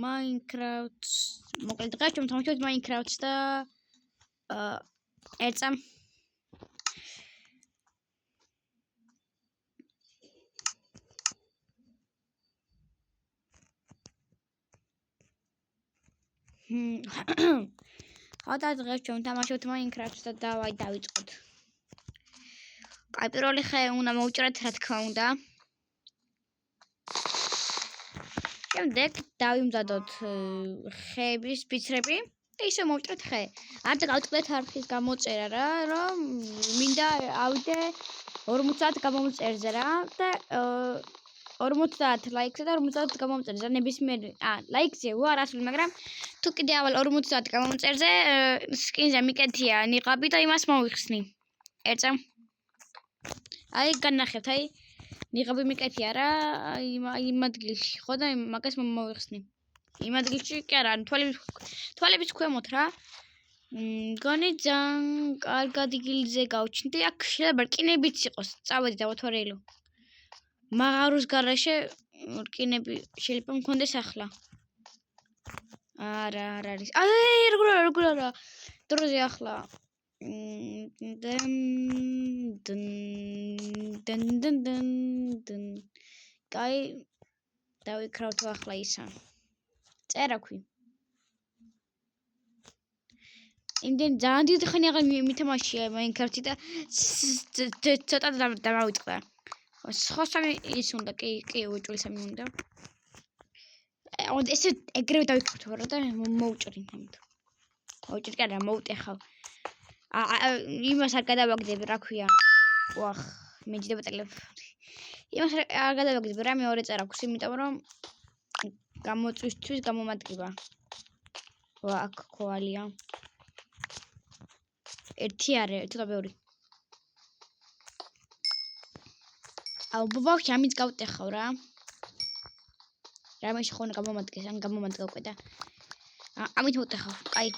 Minecraft. მოკლედ დღეს ჩვენ თამაშობთ Minecraft-ს და ერწა ხოდა დღეს ჩვენ თამაშობთ Minecraft-ს და დავაი დავიწყოთ. აი პირველი ხე უნდა მოვუჭრათ რა თქმა უნდა. შემდეგ დავიმზადოთ ხეების ფიცრები და ისე მოვუჭრათ ხე. არ დავწყდეთ არხის გამოწერა რა, რომ მინდა ავიდე 50 გამომწერზე რა და 50 ლაიქზე და 50 გამომწერზე ნებისმიერ ლაიქზე ვარ ასული, მაგრამ თუ კიდე ავალ 50 გამომწერზე სკინზე მიკეთია ნიღაბი და იმას მოვიხსნი. ერწა. აი განახებთ, აი ნიღაბი მიკეთია რა, იმ ადგილში, ხო და მაგას მოვიხსნი. იმ ადგილში კი არა, თვალების ქვემოთ რა. მგონი ძალიან კარგ ადგილზე გავჩნდი. აქ შეიძლება რკინებიც იყოს. წავედი დავათვალეილო. მაღაროს გარეშე რკინები შეიძლება მქონდეს ახლა. არა, არ არის. აი, როგორ არა. დროზე ახლა. კაი, დავიქრავთ ახლა ისა. წერაქვი. იმდენ ძალიან დიდი ხანი აღარ მითამაშია Minecraft-ი და ცოტა დამავიწყდა. სხვა სამი ის უნდა, კი, უჭველი სამი უნდა. ესე ეგრევე დავიქრავთ რა და მოვუჭრი ამით. მოვუჭრი კი არა, მოვუტეხავ. იმას არ გადავაგდები, რა ქვია. ვახ, მეჯდება ტელეფონი. იმას არ გადავაგდები რა მეორე წერაქვს, იმიტომ რომ გამოწვისთვის გამომადგება. აქ ხვალია. ერთი არა, ცოტა ბევრი. აუ ბავშვი, ამით გავტეხავ რა. რამეში ხომ გამომადგეს, ან გამომადგა უკვე და ამით მოვტეხავ. აი.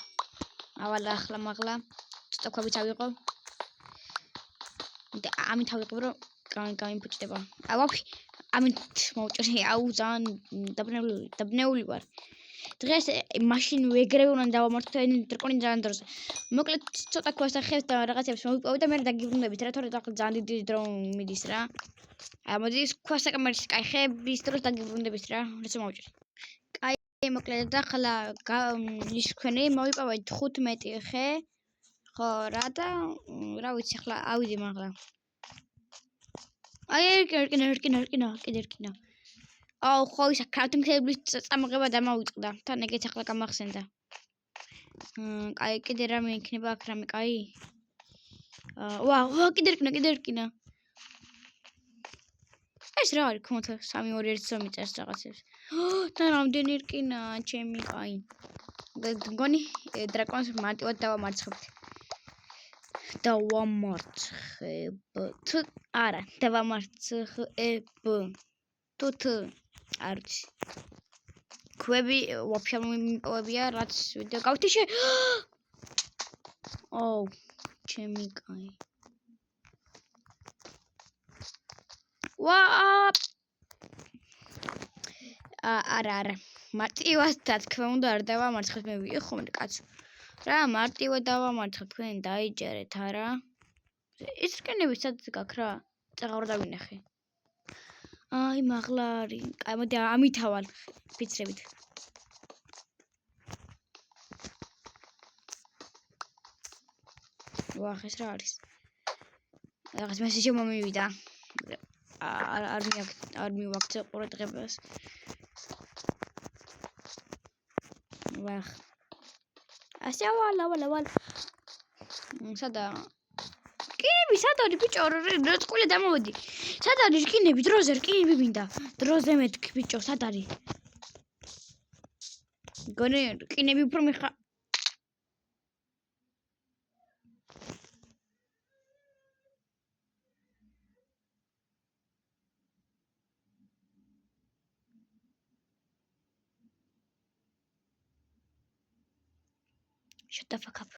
ავალ ახლა მაღლა. ცოტა ქვებიც ავიღო. და ამით ავიღებ რომ გამიფუჭდება. აუ ბავშვი, ამით მოვჭრი. აუ ძალიან დაბნეული ვარ. დღეს მაშინ ეგრევე უნდა დავამართო დრაკონი ძალიან დროზე. მოკლედ ცოტა ქვას და ხევს და რაღაცებს მოვიპოვე და მე დაგიბრუნდებით რა, თორე ძალიან დიდი დრო მიდის რა. მოდი ქვას და კამერის კაი ხეების დროს დაგიბრუნდებით რა, როცა მოვჭრი. კაი, მოკლედ ახლა ის ქვენი მოვიპოვე 15 ხე. ხო რა და რა ვიცი ახლა ავიდე მაღლა. აი ერკინა. აუ ხო ისა კრაფტინგების წამოღება დამავიწყდა. თან ეგეც ახლა გამახსენდა. კაი კიდე რამე იქნება აქ რამე კაი. ვა კიდე ერკინა. ეს რა არის ხმოთა 3-2-1 მიწეს რაღაცებს. და რამდენი ერკინა ჩემი კაი. მგონი დრაკონს მარტივად დავამარცხებთ. არა, დავამარცხებ. თუ არ ვიცი. ქვები ვაფშე მომიპოვებია, რაც ვიდეო გავთიშე. ოუ, ჩემი კაი. არა. მარტივად რა თქმა უნდა არ დავამარცხებ მე ვიხომ კაცო. რა მარტივად დავამარცხებ თქვენ დაიჯერეთ არა. ის რკინები სადაც გაქვს რა. წაღარ დავინახე. აი მაღლა არის. კაი მოდი ამით ავალ ფიცრებით. ვახ ეს რა არის? რაღაც მესიჯი მომივიდა. არ მივაქცე ყურადღებას. ვახ. ასე ავალ. სადა? რკინები სად არის ბიჭო? რწყული დამოვედი. სად არის რკინები? დროზე რკინები მინდა. დროზე მეთქი ბიჭო, სად არის? გონი რკინები უფრო მიხა. Shut the fuck up.